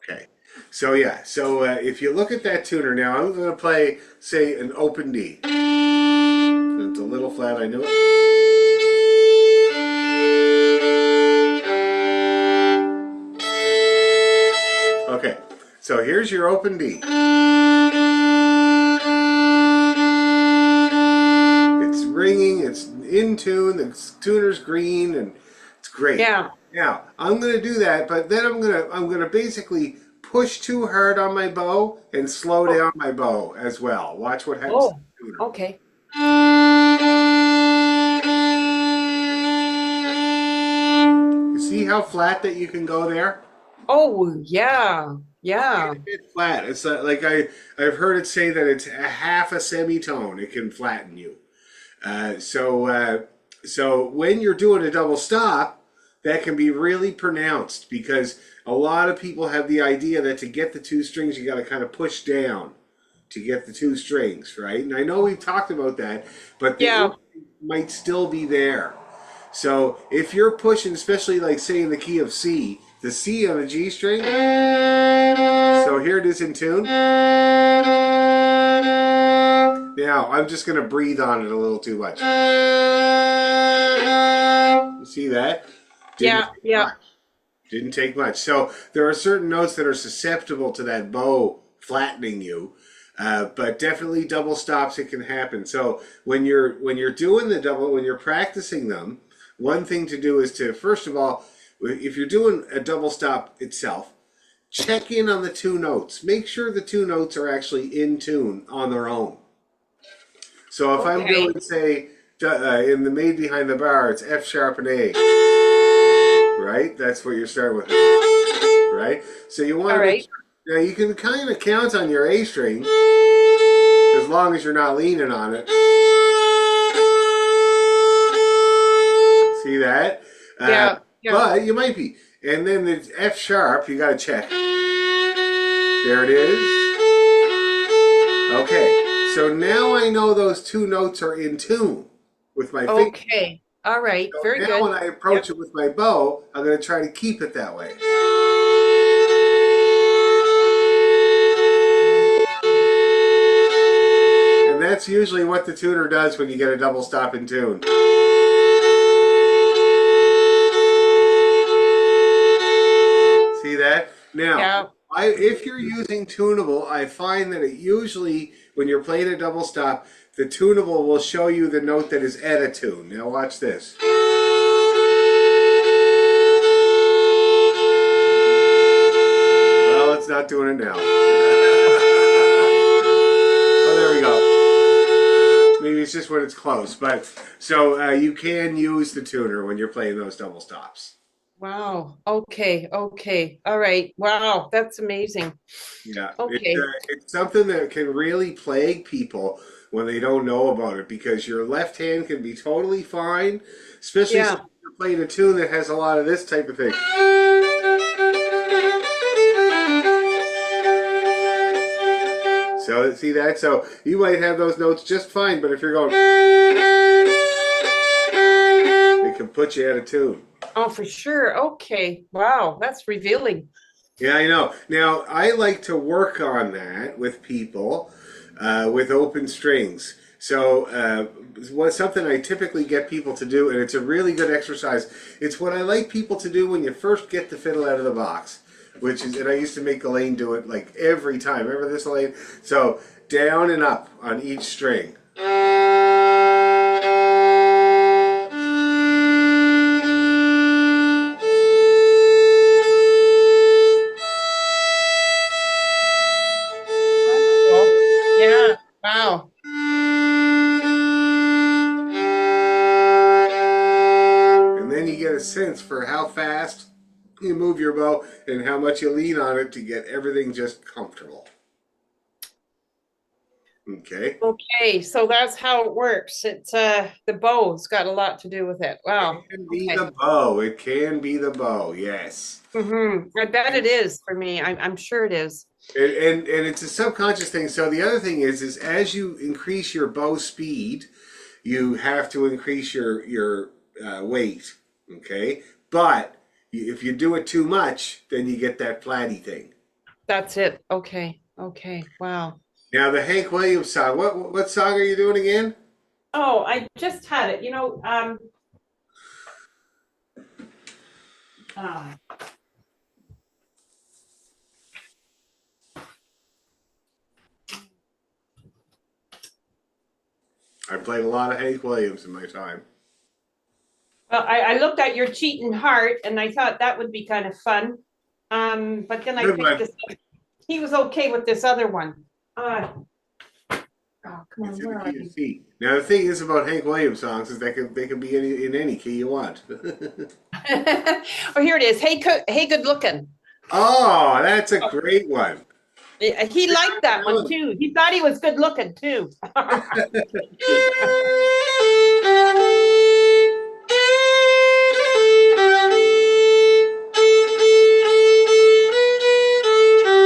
Okay. So yeah. So if you look at that tuner now, I'm going to play, say, an open D. It's a little flat. I know it. Okay. So here's your open D. It's ringing. It's in tune. The tuner's green, and it's great. Yeah. Now I'm going to do that, but then I'm gonna basically push too hard on my bow and slow Oh, down my bow as well. Watch what happens to oh, the tuner. okay. You see how flat that you can go there? Oh, yeah. Yeah. A bit flat. It's like I've heard it say that it's a half a semitone. It can flatten you. So when you're doing a double stop, that can be really pronounced because a lot of people have the idea that to get the two strings, you got to kind of push down to get the two strings, right? And I know we've talked about that, but the Yeah. instinct might still be there. So if you're pushing, especially like say in the key of C, the C on a G string. So here it is in tune. Now I'm just going to breathe on it a little too much. You see that? Didn't Yeah. take Yeah. much. Didn't take much. So there are certain notes that are susceptible to that bow flattening you. But definitely double stops, it can happen. So when you're doing the double, when you're practicing them, one thing to do is to first of all, if you're doing a double stop itself, check in on the two notes. Make sure the two notes are actually in tune on their own. So if I'm Okay. doing, say, in the Made Behind the Bar, it's F sharp and A, right? That's what you're starting with, right? So you want All to make right. sure. Now you can kind of count on your A string as long as you're not leaning on it. See that? Uh, Yeah. Yeah. but you might be. And then the F sharp, you got to check. There it is. Okay, so now I know those two notes are in tune with my finger. Okay. All right. So Very now good. when I approach Yep. it with my bow, I'm going to try to keep it that way. And that's usually what the tuner does when you get a double stop in tune. See that? Now, Yeah. if you're using tunable, I find that it usually, when you're playing a double stop, the tunable will show you the note that is at a tune. Now watch this. Well, it's not doing it now. Oh, there we go. Maybe it's just when it's close. But so you can use the tuner when you're playing those double stops. Wow. Okay. Okay. All right. Wow. That's amazing. Yeah, Okay. it's something that can really plague people when they don't know about it because your left hand can be totally fine, especially if Yeah. you're playing a tune that has a lot of this type of thing. So see that? So you might have those notes just fine, but if you're going, it can put you out of tune. Oh, for sure. Okay. Wow. That's revealing. Yeah, I know. Now, I like to work on that with people with open strings. So, something I typically get people to do, and it's a really good exercise. It's what I like people to do when you first get the fiddle out of the box, which is, and I used to make Elaine do it like every time. Remember this, Elaine? So, down and up on each string. Wonderful. Yeah. Wow. And then you get a sense for how fast you move your bow and how much you lean on it to get everything just comfortable. Okay. Okay, so that's how it works. It's the bow's got a lot to do with it. Wow. Can be Okay. the bow. It can be the bow, yes. I bet it is for me. I'm sure it is. And it's a subconscious thing. So the other thing is as you increase your bow speed, you have to increase your weight. Okay, but if you do it too much, then you get that flatty thing. That's it. Okay. Okay. Wow. Now the Hank Williams song. What song are you doing again? Oh, I just had it. Uh, I played a lot of Hank Williams in my time. well, I looked at your cheating heart and I thought that would be kind of fun. But then I Good picked one. this. He was okay with this other one. Uh, oh, come It's on, in the where are key of you? C. Now the thing is about Hank Williams songs is they can be in any key you want. Oh, here it is. Hey, hey, good looking. Oh, that's a great one. He liked that one too. He thought he was good looking too.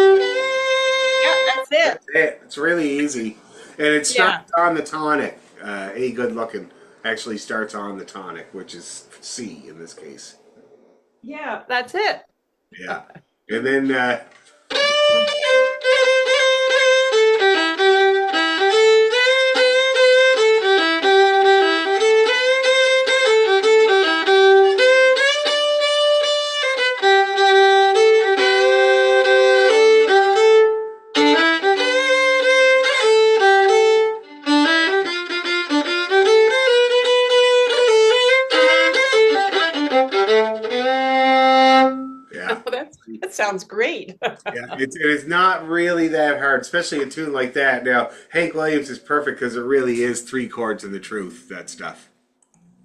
Yeah, that's it. That's it. It's really easy, and it Yeah, starts on the tonic. A good looking actually starts on the tonic, which is C in this case. yeah, that's it. Yeah, and then yeah. That sounds great. Yeah, it is not really that hard, especially a tune like that. Now, Hank Williams is perfect because it really is three chords and the truth, that stuff.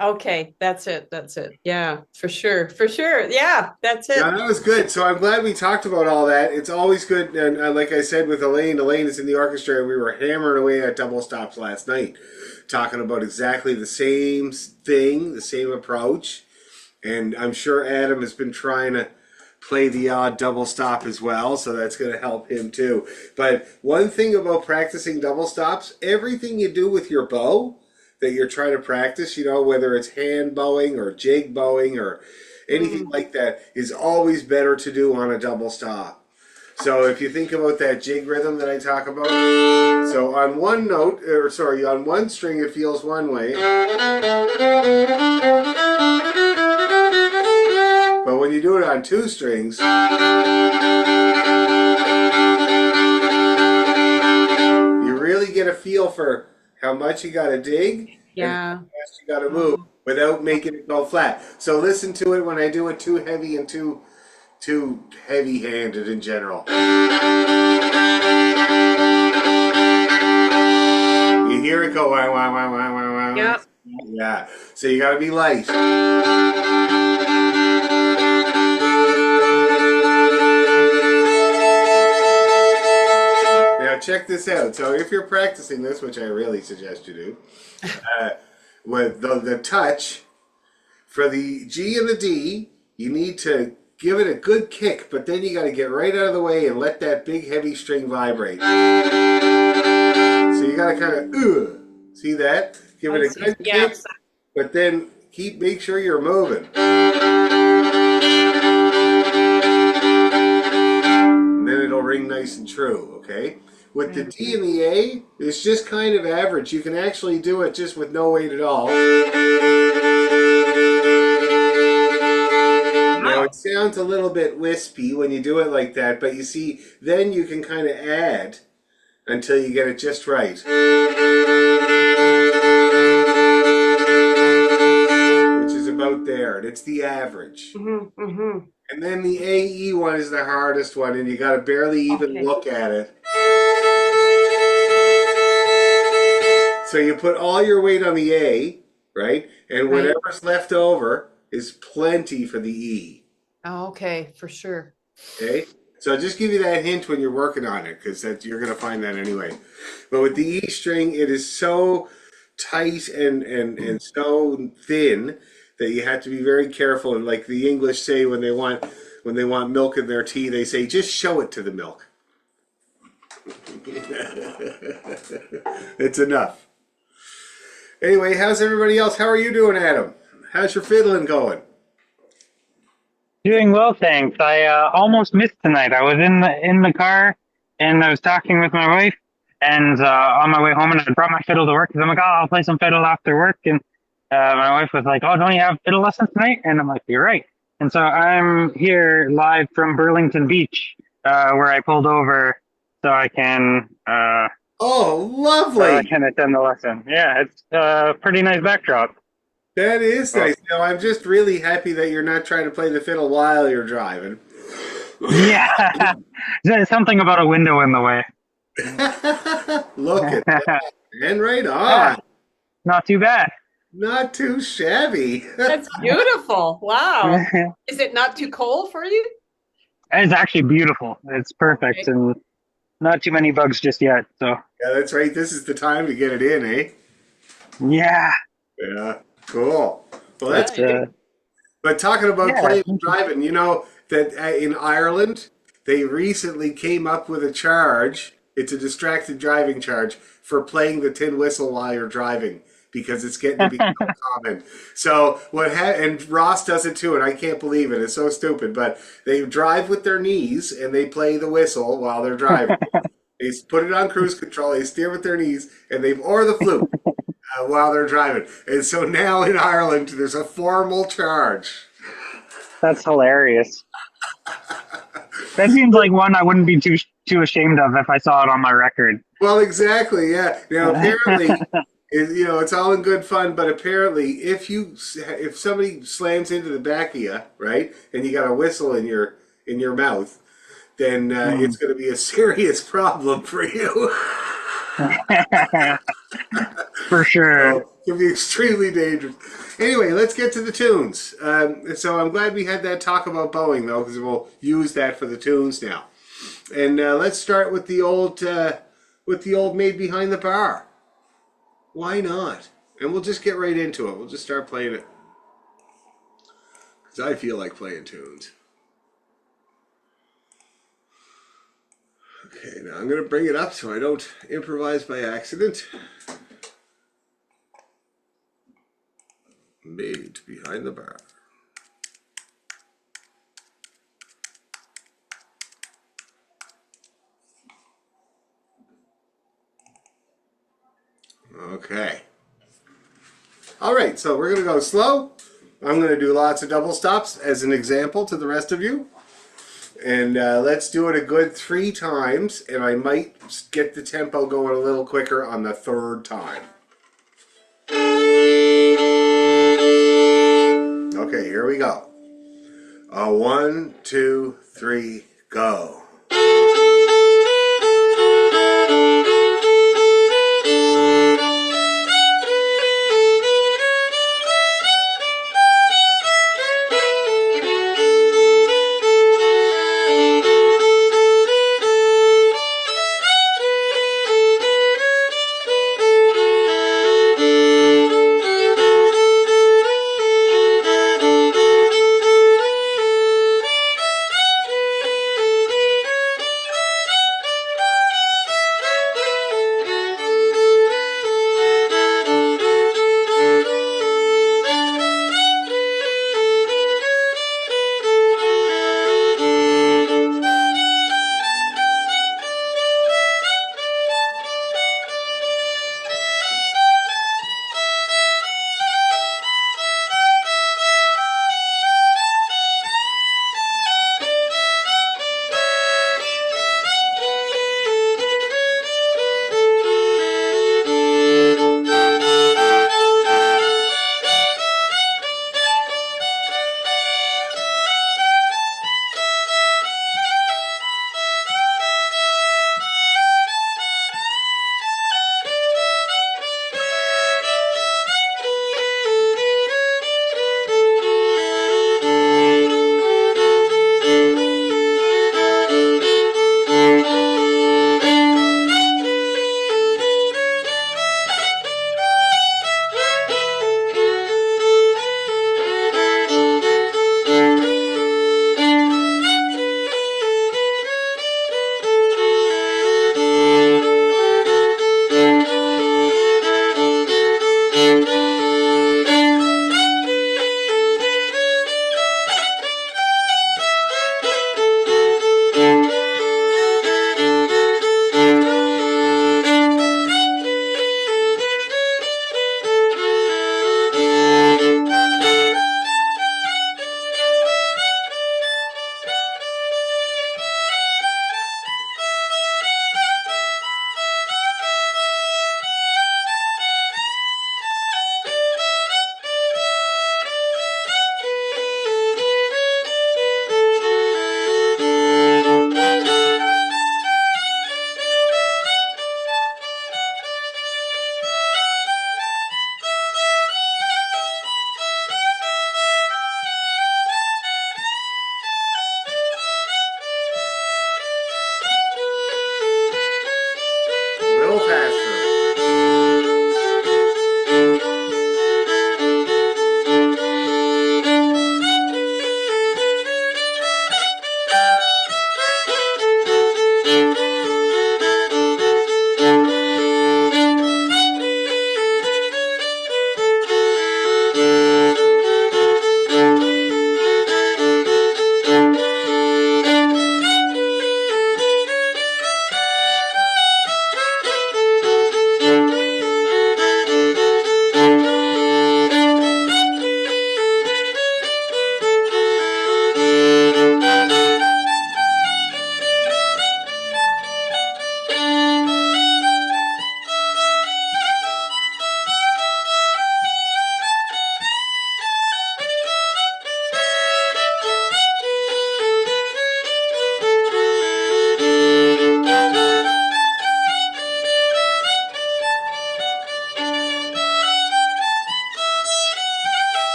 Okay, that's it. That's it. Yeah, for sure. For sure. Yeah, that's Yeah, it. that was good. So I'm glad we talked about all that. It's always good. And like I said with Elaine is in the orchestra, and we were hammering away at double stops last night, talking about exactly the same thing, the same approach. And I'm sure Adam has been trying to play the odd double stop as well, so that's going to help him too. But one thing about practicing double stops, everything you do with your bow that you're trying to practice, whether it's hand bowing or jig bowing or anything Mm. like that, is always better to do on a double stop. So if you think about that jig rhythm that I talk about, so on one note, or sorry, on one string it feels one way. But when you do it on two strings, you really get a feel for how much you got to dig and how Yeah. fast you got to move without making it go flat. So listen to it when I do it too heavy and too heavy-handed in general. You hear it go wah wah wah wah wah wah. Yep. Yeah. So you got to be light. Now check this out. So if you're practicing this, which I really suggest you do, uh, with the touch for the G and the D, you need to give it a good kick, but then you got to get right out of the way and let that big heavy string vibrate. So you got to kind of see that? Give it a good Yeah. kick, but then make sure you're moving. And then it'll ring nice and true, okay? With the D and the A, it's just kind of average. You can actually do it just with no weight at all. Now it sounds a little bit wispy when you do it like that, but you see, then you can kind of add until you get it just right. Which is about there, and it's the average. Mm-hmm, mm-hmm. And then the AE one is the hardest one, and you got to barely even look at it. So you put all your weight on the A, right? And whatever's left over is plenty for the E. Oh, okay, for sure. Okay? So I'll just give you that hint when you're working on it, because you're going to find that anyway. But with the E string, it is so tight and so thin that you have to be very careful. And like the English say when they want milk in their tea, they say, just show it to the milk. It's enough. Anyway, how's everybody else? How are you doing, Adam? How's your fiddling going? Doing well, thanks. I almost missed tonight. I was in the car and I was talking with my wife, and on my way home, and I brought my fiddle to work because I'm like, oh, I'll play some fiddle after work. And my wife was like, oh, don't you have fiddle lessons tonight? And I'm like, you're right. And so I'm here live from Burlington Beach, where I pulled over so I can Oh, lovely. attend the lesson. Yeah, it's a pretty nice backdrop. That is Oh, nice. No, I'm just really happy that you're not trying to play the fiddle while you're driving. yeah, there's something about a window in the way. Look at that. And right Ah, on. not too bad. Not too shabby. That's beautiful. Wow. It's Is it not too cold for you? actually beautiful. It's perfect Okay. and not too many bugs just yet. So Yeah, that's right. This is the time to get it in, eh? yeah, Yeah, cool. Well, that's but Right. but talking about yeah, playing and driving, you know that in Ireland they recently came up with a charge. It's a distracted driving charge for playing the tin whistle while you're driving because it's getting to be so common. So and Ross does it too, and I can't believe it. It's so stupid, but they drive with their knees and they play the whistle while they're driving. They put it on cruise control. They steer with their knees, and they or the flute while they're driving. And so now in Ireland, there's a formal charge. that's hilarious. That seems like one I wouldn't be too ashamed of if I saw it on my record. Well, exactly, yeah. Now, apparently, it's all in good fun, but apparently, if somebody slams into the back of you, right, and you got a whistle in your mouth, then Hmm. it's going to be a serious problem for you. For sure. So it can be extremely dangerous. Anyway, let's get to the tunes. So I'm glad we had that talk about bowing, though, because we'll use that for the tunes now. And let's start with the old Maid Behind the Bar. Why not? And we'll just get right into it. We'll just start playing it because I feel like playing tunes. Okay, now I'm going to bring it up so I don't improvise by accident. Maid Behind the Bar. Okay. All right, so we're going to go slow. I'm going to do lots of double stops as an example to the rest of you. And let's do it a good 3 times, and I might get the tempo going a little quicker on the third time. Okay, here we go. 1, 2, 3, go.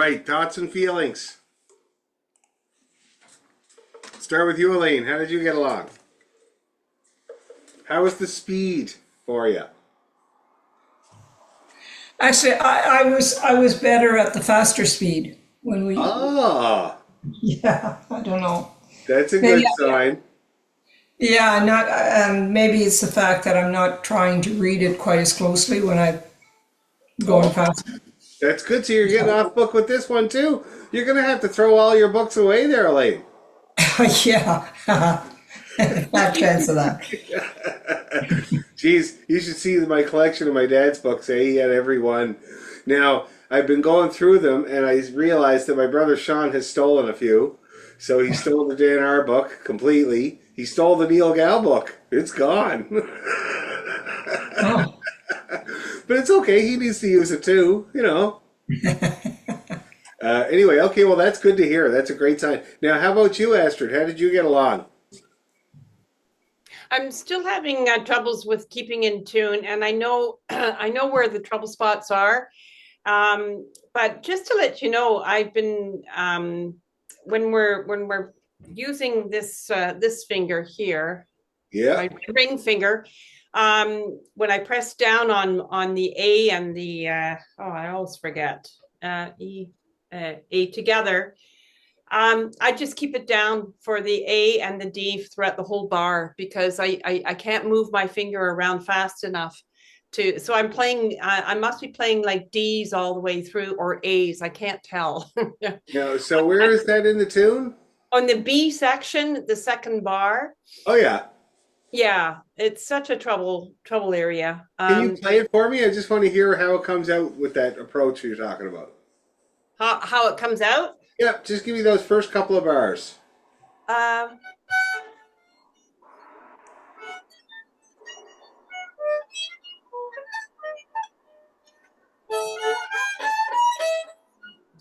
right, thoughts and feelings. Start with you, Elaine. How did you get along? How was the speed for you? Actually, I was better at the faster speed when we. Ah, Yeah, I don't know. that's a Maybe. good sign. Yeah, not. Maybe it's the fact that I'm not trying to read it quite as closely when I'm going faster. That's good. So you're getting off book with this one too. You're gonna have to throw all your books away there, Elaine. Yeah, bad chance of that. Jeez, you should see my collection of my dad's books. Eh? He had every one. Now, I've been going through them, and I realized that my brother Sean has stolen a few. So he stole the Dan R book completely. He stole the Neil Gal book. It's gone. Oh, But it's okay. He needs to use it too, you know. Anyway, okay, well, that's good to hear. That's a great sign. Now, how about you, Astrid? How did you get along? I'm still having troubles with keeping in tune, and I know I know where the trouble spots are. But just to let you know, I've been when we're using this finger here, Yeah. my ring finger. When I press down on the A and the I always forget A together. I just keep it down for the A and the D throughout the whole bar because I can't move my finger around fast enough to. So I'm playing. I must be playing like D's all the way through or A's. I can't tell. No, so where is that in the tune? On the B section, the second bar. Oh, yeah. Yeah, it's such a trouble area. Can you play it for me? I just want to hear how it comes out with that approach you're talking about. How it comes out. Yep, just give me those first couple of bars. Uh,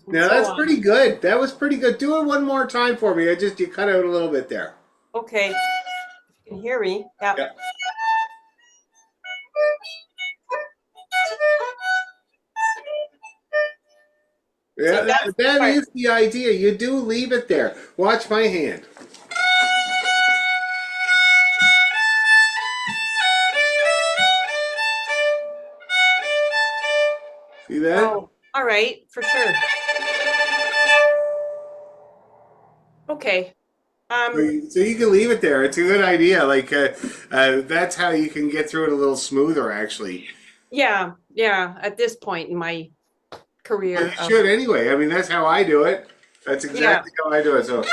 Now so that's on. pretty good. That was pretty good. Do it one more time for me. You cut out a little bit there. Okay, if you can hear me. Yeah. Yeah. Yeah, See, that's that the part. is the idea. You do leave it there. Watch my hand. See that? Oh, all right, for sure. Okay. So you can leave it there. It's a good idea. That's how you can get through it a little smoother, actually. Yeah, yeah. At this point in my career, You should anyway. I mean, that's how I do it. That's exactly how I do it. So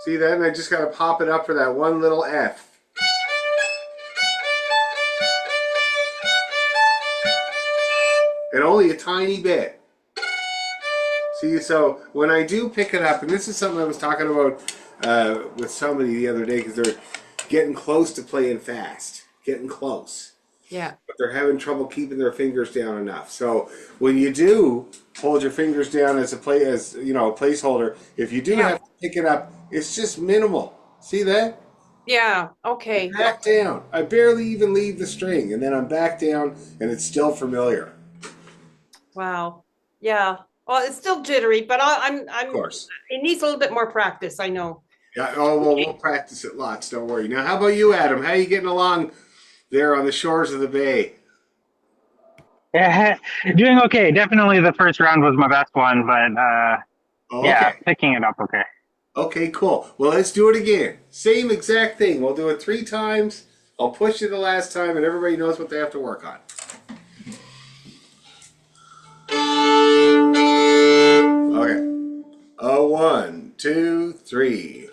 see that? And I just got to pop it up for that one little F. And only a tiny bit. See, so when I do pick it up, and this is something I was talking about with somebody the other day, because they're getting close to playing fast, getting close, yeah, but they're having trouble keeping their fingers down enough. So when you do hold your fingers down as a placeholder, if you do Yeah. have to pick it up, it's just minimal. See that? yeah. Okay. Back down. I barely even leave the string, and then I'm back down, and it's still familiar. Wow. Yeah. Well, it's still jittery, but I'm. Of course. It needs a little bit more practice. I know. Yeah. Oh well, we'll practice it lots. Don't worry. Now, how about you, Adam? How are you getting along there on the shores of the bay? Yeah, doing okay. Definitely the first round was my best one, but Oh, yeah, okay. picking it up okay. Okay, cool. Well, let's do it again. Same exact thing. We'll do it 3 times. I'll push you the last time, and everybody knows what they have to work on. Okay. 1, 2, 3.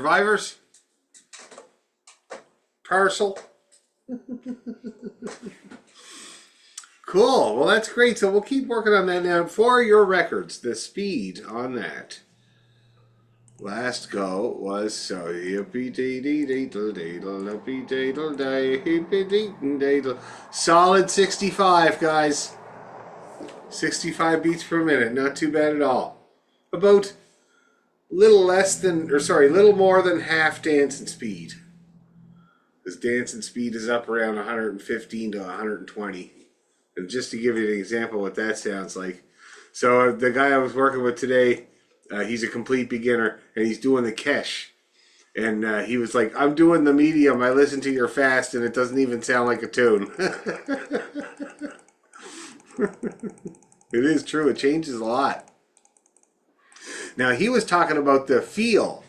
Survivors? Parcel? Cool. Well, that's great. So we'll keep working on that now. For your records, the speed on that last go was so yippee dee dee deedle deedle yippee deedle day hippie deedle deedle. Solid 65, guys. 65 beats per minute. Not too bad at all. About little more than half dancing speed. Because dancing speed is up around 115 to 120. And just to give you an example of what that sounds like. So the guy I was working with today, he's a complete beginner, and he's doing the Kesh. And he was like, I'm doing the medium. I listen to your fast, and it doesn't even sound like a tune. It is true. It changes a lot. Now, he was talking about the feel.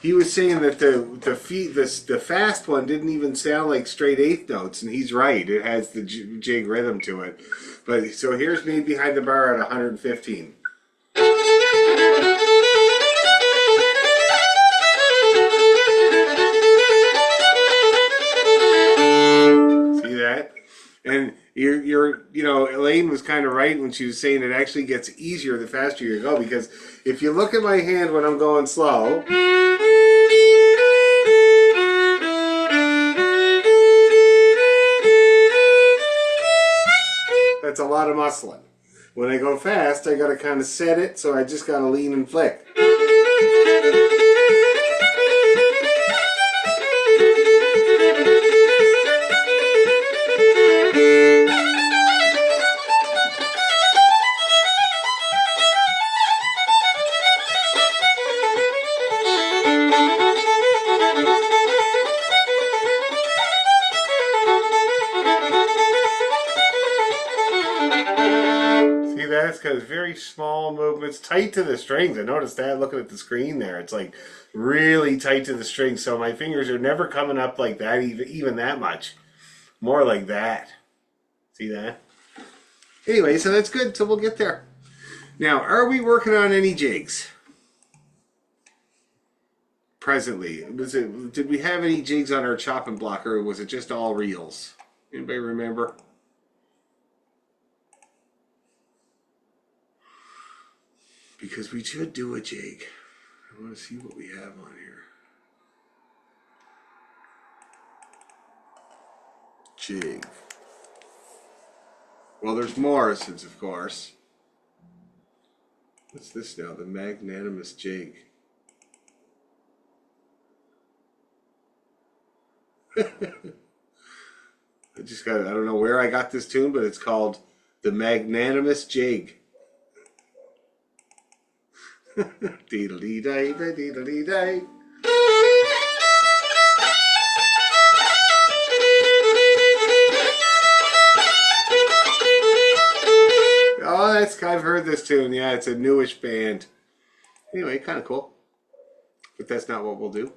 He was saying that the fast one didn't even sound like straight eighth notes, and he's right. It has the jig rhythm to it. But so here's me behind the bar at 115. See that? And Elaine was kind of right when she was saying it actually gets easier the faster you go, because if you look at my hand when I'm going slow, that's a lot of muscling. When I go fast, I got to kind of set it, so I just got to lean and flick. It's got very small movements, tight to the strings. I noticed that looking at the screen there. It's like really tight to the strings, so my fingers are never coming up like that, even that much. More like that. See that? Anyway, so that's good. So we'll get there. Now, are we working on any jigs? Presently. Did we have any jigs on our chopping block, or was it just all reels? Anybody remember? Because we should do a jig. I want to see what we have on here. Jig. Well, there's Morrison's, of course. What's this now? The Magnanimous Jig. I don't know where I got this tune, but it's called The Magnanimous Jig. Deedle-dee-day, deedle-dee-day. Oh, I've heard this tune. Yeah, it's a newish band. Anyway, kind of cool. But that's not what we'll do.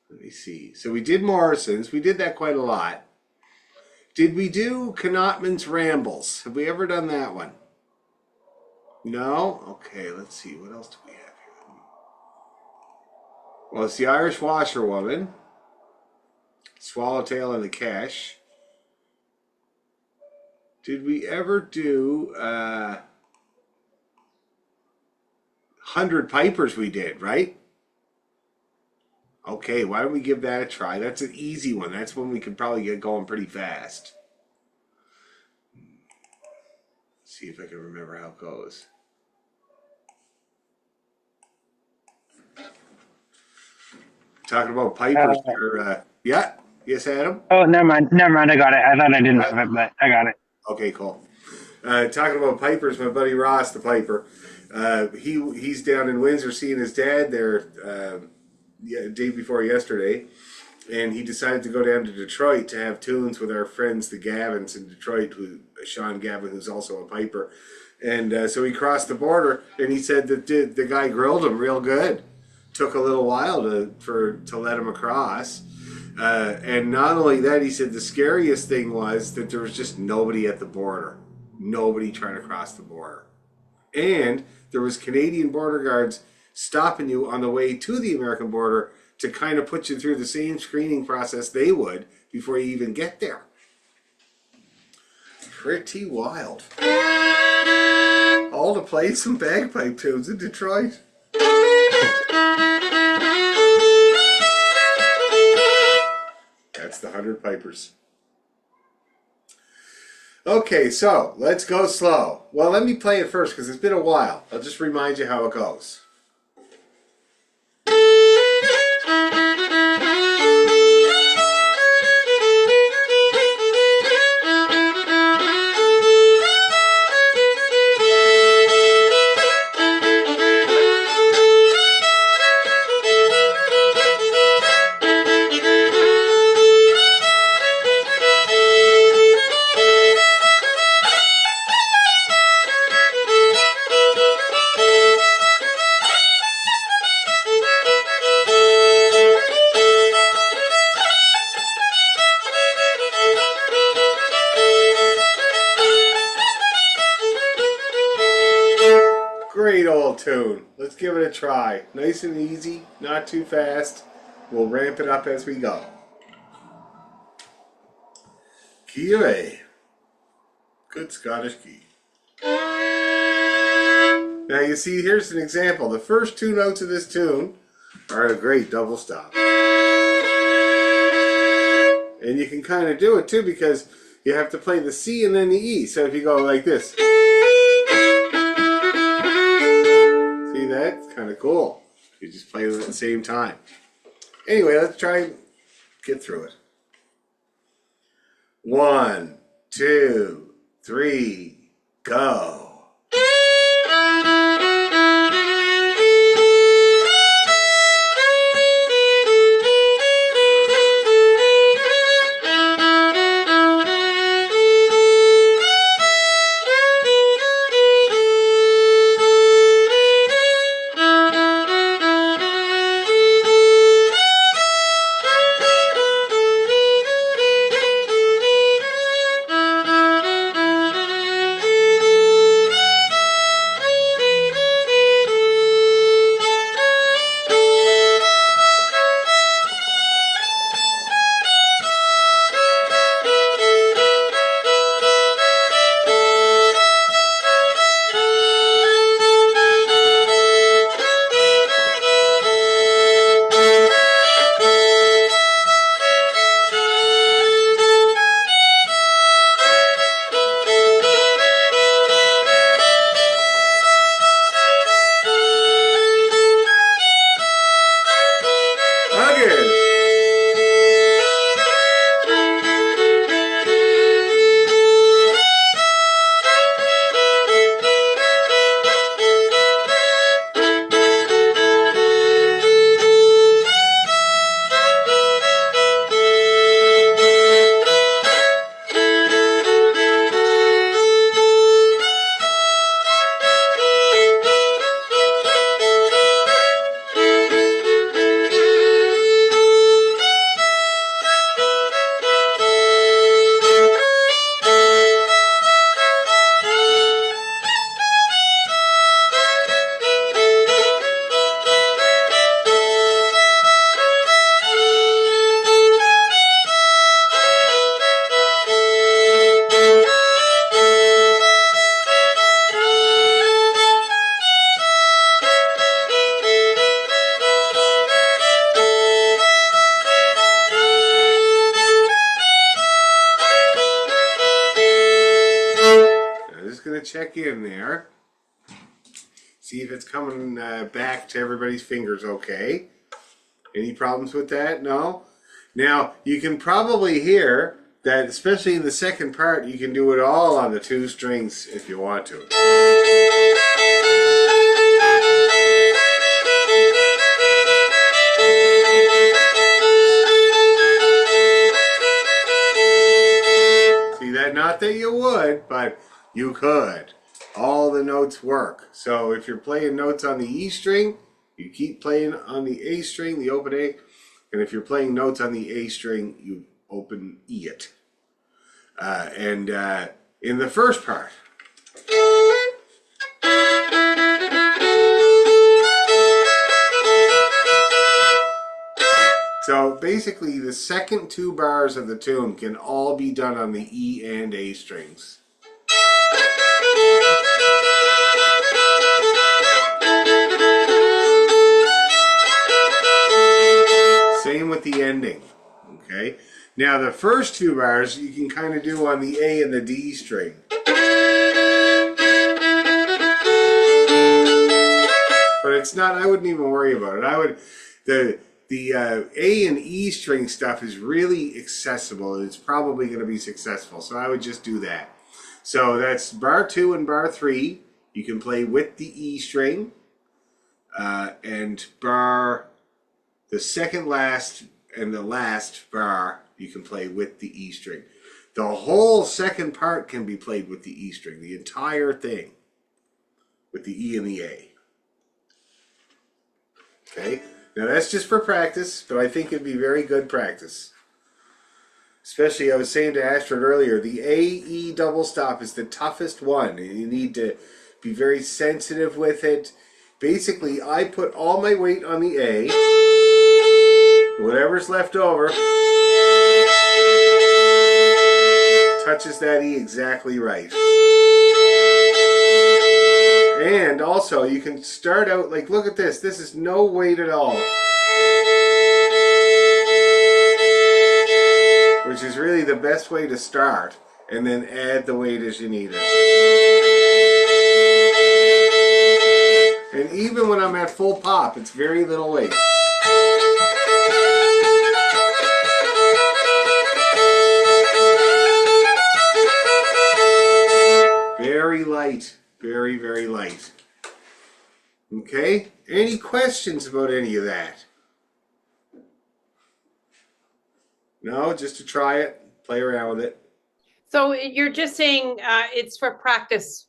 Let me see. So we did Morrison's. We did that quite a lot. Did we do Knotman's Rambles? Have we ever done that one? No? Okay, let's see. What else do we have here? Well, it's the Irish Washerwoman, Swallowtail and the Kesh. Did we ever do 100 Pipers? We did, right? Okay, why don't we give that a try? That's an easy one. That's one we could probably get going pretty fast. See if I can remember how it goes. Talking about pipers here. Yeah. Yes, Adam? Oh, never mind. I got it. I thought I didn't have it, but I got it. Okay, cool. Talking about pipers, my buddy Ross, the piper, he's down in Windsor seeing his dad there day before yesterday, and he decided to go down to Detroit to have tunes with our friends, the Gavins in Detroit, Sean Gavin, who's also a piper. And so he crossed the border, and he said that the guy grilled him real good. Took a little while to let him across. And not only that, he said the scariest thing was that there was just nobody at the border. Nobody trying to cross the border. And there was Canadian border guards stopping you on the way to the American border to kind of put you through the same screening process they would before you even get there. Pretty wild. All to play some bagpipe tunes in Detroit. That's the 100 Pipers. Okay, so let's go slow. Well, let me play it first because it's been a while. I'll just remind you how it goes. Great old tune. Let's give it a try. Nice and easy, not too fast. We'll ramp it up as we go. Key of A. Good Scottish key. Now you see, here's an example. The first two notes of this tune are a great double stop. And you can kind of do it too because you have to play the C and then the E. So if you go like this. See that? It's kind of cool. You just play them at the same time. Anyway, let's try and get through it. 1, 2, 3, go. Check in there. See if it's coming back to everybody's fingers okay. Any problems with that? No? Now, you can probably hear that, especially in the second part, you can do it all on the 2 strings if you want to. See that? Not that you would, but you could. All the notes work. So if you're playing notes on the E string, you keep playing on the A string, the open A. And if you're playing notes on the A string, you open E it. In the first part, So basically, the second two bars of the tune can all be done on the E and A strings. Same with the ending. Okay. Now the first two bars you can kind of do on the A and the D string. But it's not, I wouldn't even worry about it. I would, the A and E string stuff is really accessible and it's probably going to be successful. So I would just do that. So that's bar 2 and bar 3. You can play with the E string. And the second last and the last bar you can play with the E string. The whole second part can be played with the E string. The entire thing with the E and the A. Okay, now that's just for practice, but I think it'd be very good practice. Especially, I was saying to Astrid earlier, the A-E double stop is the toughest one. You need to be very sensitive with it. Basically, I put all my weight on the A. Whatever's left over touches that E exactly right. And also, you can start out, like, look at this. This is no weight at all. Which is really the best way to start. And then add the weight as you need it. And even when I'm at full pop, it's very little weight. Very light. Very, very light. Okay? Any questions about any of that? No? Just to try it? Play around with it? So you're just saying it's for practice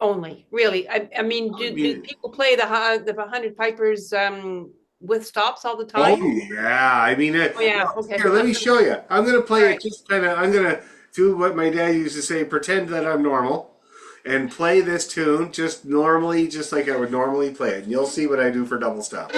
only, really? I mean, do people play the 100 Pipers with stops all the time? Oh, yeah. I mean, Oh, yeah, okay. Here, let me show you. I'm going to play All right. it just kind of, I'm going to do what my dad used to say, pretend that I'm normal, and play this tune just normally, just like I would normally play it. And you'll see what I do for double stop.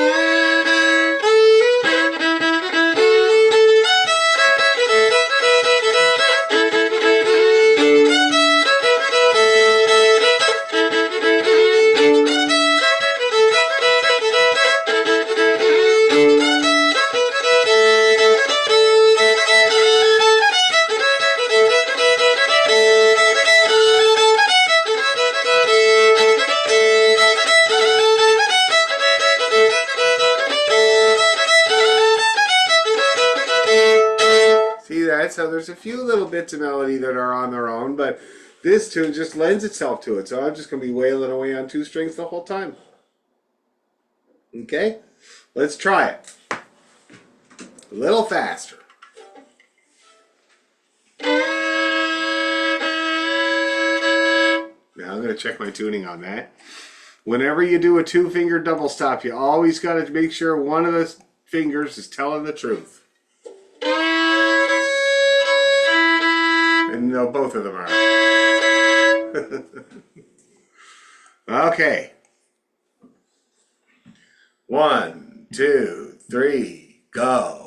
So there's a few little bits of melody that are on their own, but this tune just lends itself to it. So I'm just going to be wailing away on 2 strings the whole time. Okay? Let's try it. A little faster. Now I'm going to check my tuning on that. Whenever you do a 2-finger double stop, you always got to make sure one of the fingers is telling the truth. And no, both of them are. Okay. 1, 2, 3, go.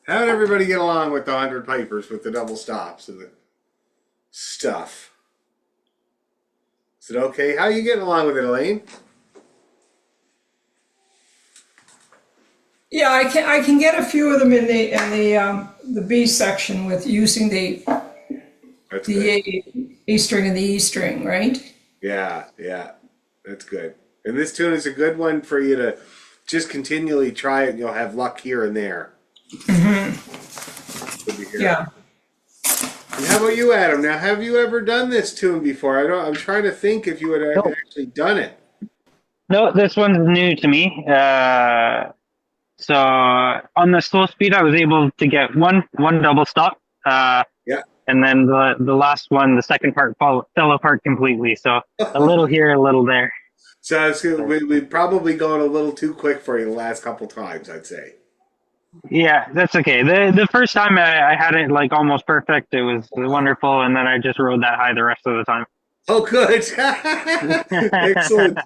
How did everybody get along with the 100 Pipers with the double stops and the stuff? Is it okay? How are you getting along with it, Elaine? Yeah, I can get a few of them in the B section with using the That's good. A string and the E string, right? Yeah, yeah, that's good. And this tune is a good one for you to just continually try it, and you'll have luck here and there. Good to hear. Yeah. And how about you, Adam? Now, have you ever done this tune before? I'm trying to think if you had No. actually done it. No, this one's new to me. So on the slow speed, I was able to get one double stop. Yeah. And then the last one, the second part fell apart completely. So a little here, a little there. So we've probably gone a little too quick for you the last couple times, I'd say. Yeah, that's okay. The first time I had it like almost perfect. It was wonderful, and then I just rode that high the rest of the time. Oh, good. Excellent.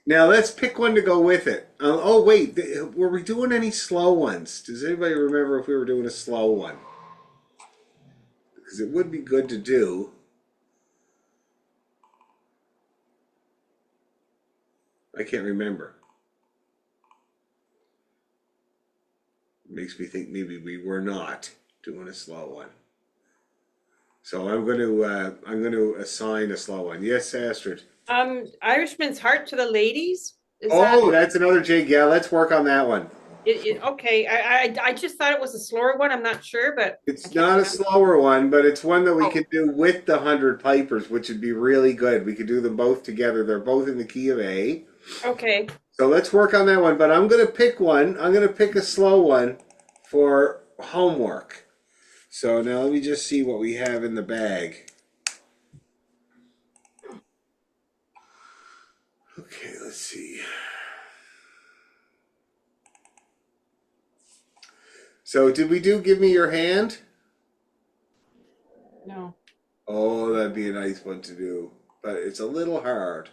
Now let's pick one to go with it. Oh, wait. Were we doing any slow ones? Does anybody remember if we were doing a slow one? Because it would be good to do. I can't remember. Makes me think maybe we were not doing a slow one. So I'm going to assign a slow one. Yes, Astrid. Irishman's Heart to the Ladies. Is Oh, that's another jig. Yeah, let's work on that one. okay? I just thought it was a slower one. I'm not sure, but It's not a slower one, but it's one that we could do with the 100 Pipers, which would be really good. We could do them both together. They're both in the key of A. okay. So let's work on that one. But I'm going to pick one. I'm going to pick a slow one for homework. So now let me just see what we have in the bag. Okay, let's see. So did we do Give Me Your Hand? No. Oh, that'd be a nice one to do, but it's a little hard.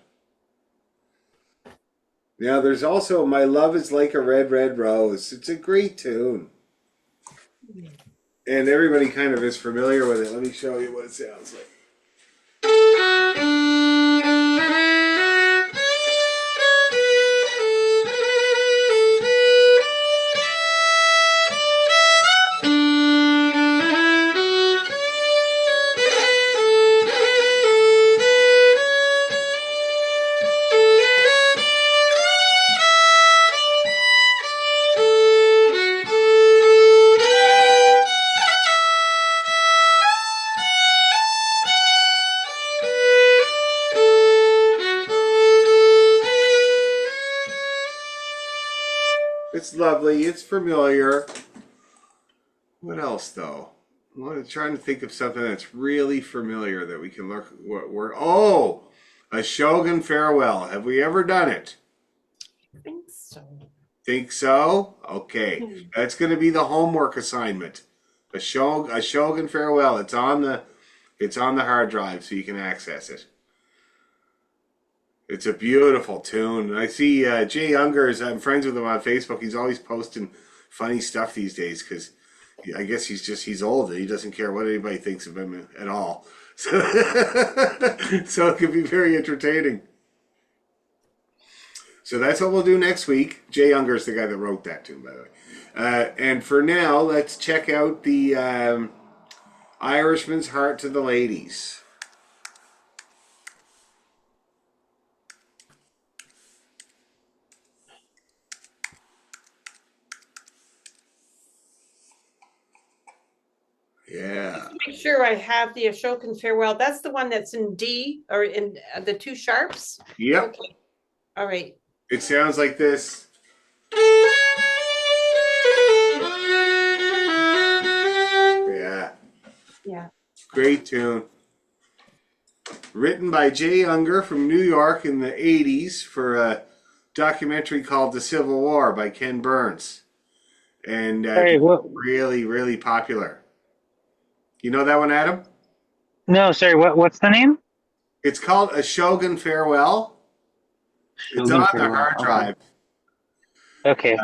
Now, there's also My Love Is Like a Red, Red Rose. It's a great tune. And everybody kind of is familiar with it. Let me show you what it sounds like. It's lovely. It's familiar. What else, though? I'm trying to think of something that's really familiar that we can look. Oh, A Shogun Farewell. Have we ever done it? I think so. Think so? Okay, that's going to be the homework assignment. A Shogun Farewell. It's on the hard drive, so you can access it. It's a beautiful tune. I see Jay Youngers. I'm friends with him on Facebook. He's always posting funny stuff these days because I guess he's old and he doesn't care what anybody thinks of him at all. So, so it can be very entertaining. So that's what we'll do next week. Jay Younger is the guy that wrote that tune, by the way. And for now, let's check out the Irishman's Heart to the Ladies. Yeah. Make sure I have the Ashokan Farewell. That's the one that's in D or in the two sharps. Yep. Okay. All right. It sounds like this. Yeah. Yeah. Great tune. Written by Jay Unger from New York in the 80s for a documentary called The Civil War by Ken Burns. And Hey, really, really popular. You know that one, Adam? No, sorry. What's the name? It's called A Shogun Farewell. It's Shogun on the Farewell. hard drive. Okay.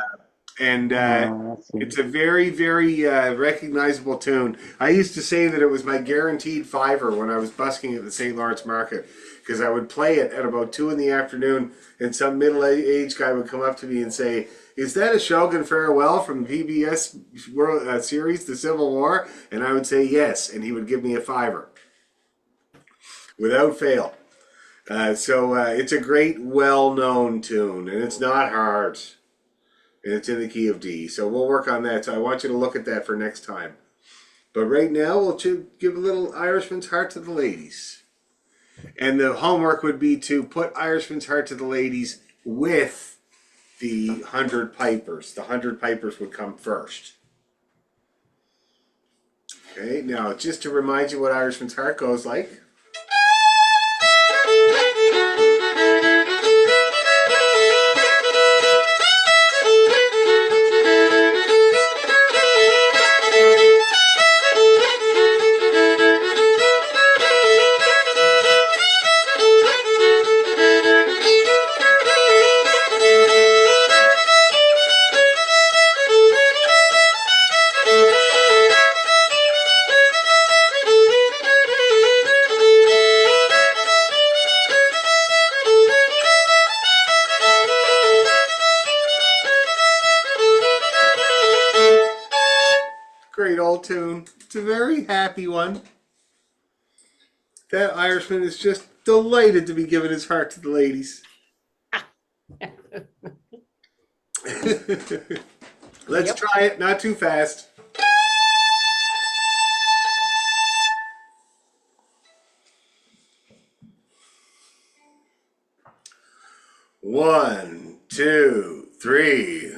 and Let's see. it's a very, very recognizable tune. I used to say that it was my guaranteed fiver when I was busking at the St. Lawrence Market because I would play it at about 2 in the afternoon, and some middle-aged guy would come up to me and say, "Is that a Shogun Farewell from the PBS World series, The Civil War?" And I would say yes, and he would give me a fiver without fail. So it's a great, well-known tune, and it's not hard. And it's in the key of D. So we'll work on that. So I want you to look at that for next time. But right now, we'll give a little Irishman's Heart to the Ladies. And the homework would be to put Irishman's Heart to the Ladies with the 100 Pipers. The 100 Pipers would come first. Okay, now just to remind you what Irishman's Heart goes like. Great old tune. It's a very happy one. That Irishman is just delighted to be giving his heart to the ladies. Let's Yep. try it, not too fast. One, two, three.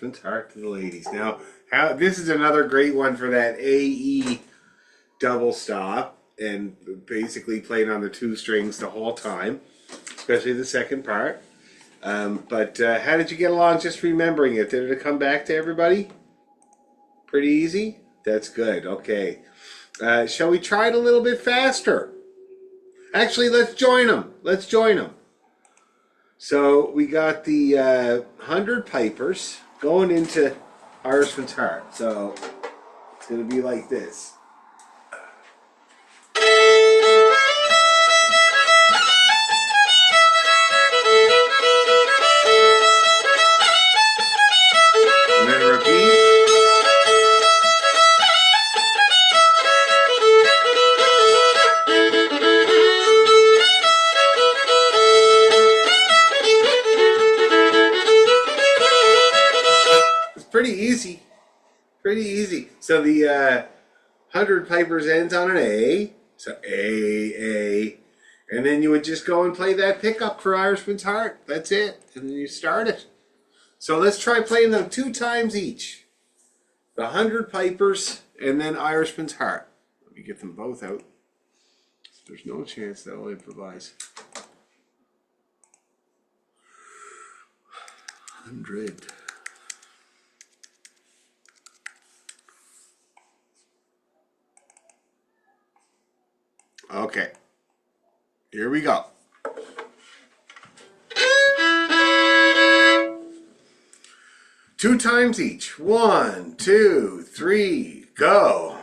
Irishman's Heart to the ladies. Now, this is another great one for that AE double stop, and basically playing on the 2 strings the whole time, especially the second part. But how did you get along just remembering it? Did it come back to everybody? Pretty easy? That's good. Okay. Shall we try it a little bit faster? Actually, let's join them. Let's join them. So we got the 100 pipers going into Irishman's Heart. So it's going to be like this. And then repeat. Pretty easy. Pretty easy. So the 100 pipers ends on an A. So A. And then you would just go and play that pickup for Irishman's Heart. That's it. And then you start it. So let's try playing them 2 times each. The 100 pipers and then Irishman's Heart. Let me get them both out. There's no chance they'll improvise. 100. Okay, here we go. Two times each. 1, 2, 3, go.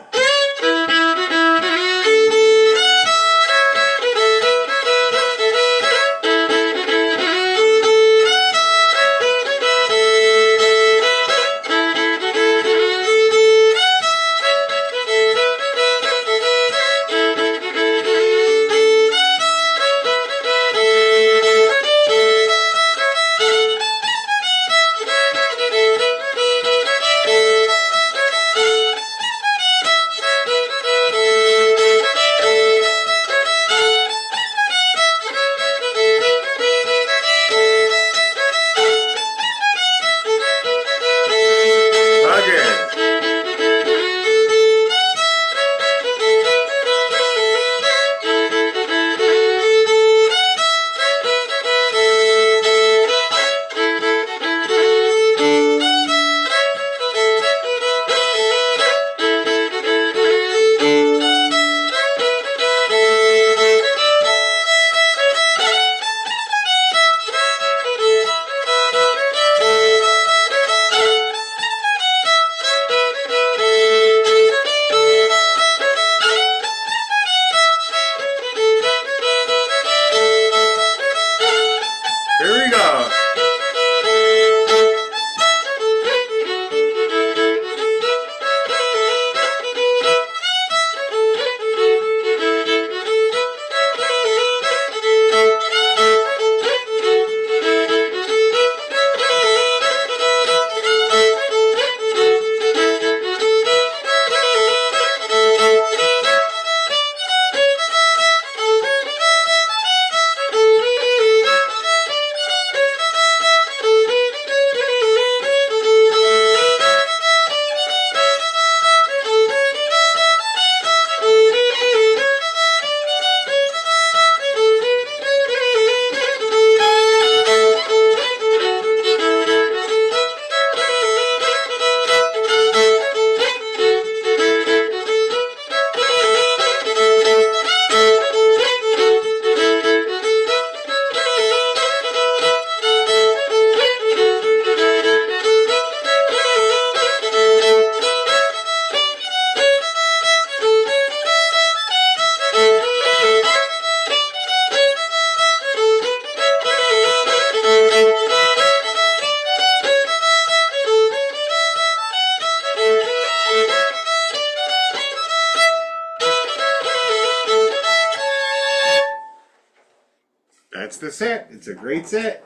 That's the set. It's a great set.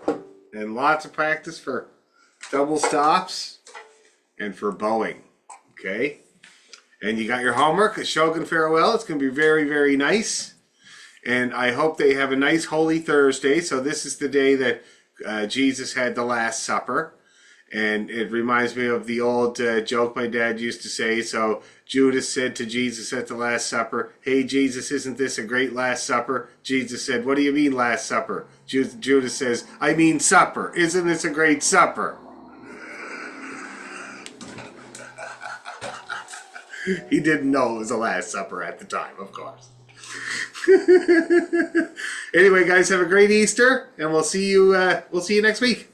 And lots of practice for double stops and for bowing. Okay? And you got your homework, a Shogun Farewell. It's going to be very, very nice. And I hope they have a nice Holy Thursday. So this is the day that Jesus had the Last Supper. And it reminds me of the old joke my dad used to say. So Judas said to Jesus at the Last Supper, "Hey, Jesus, isn't this a great Last Supper?" Jesus said, "What do you mean Last Supper?" Judas says, "I mean supper. Isn't this a great supper?" He didn't know it was the Last Supper at the time, of course. Anyway, guys, have a great Easter, and we'll see you next week.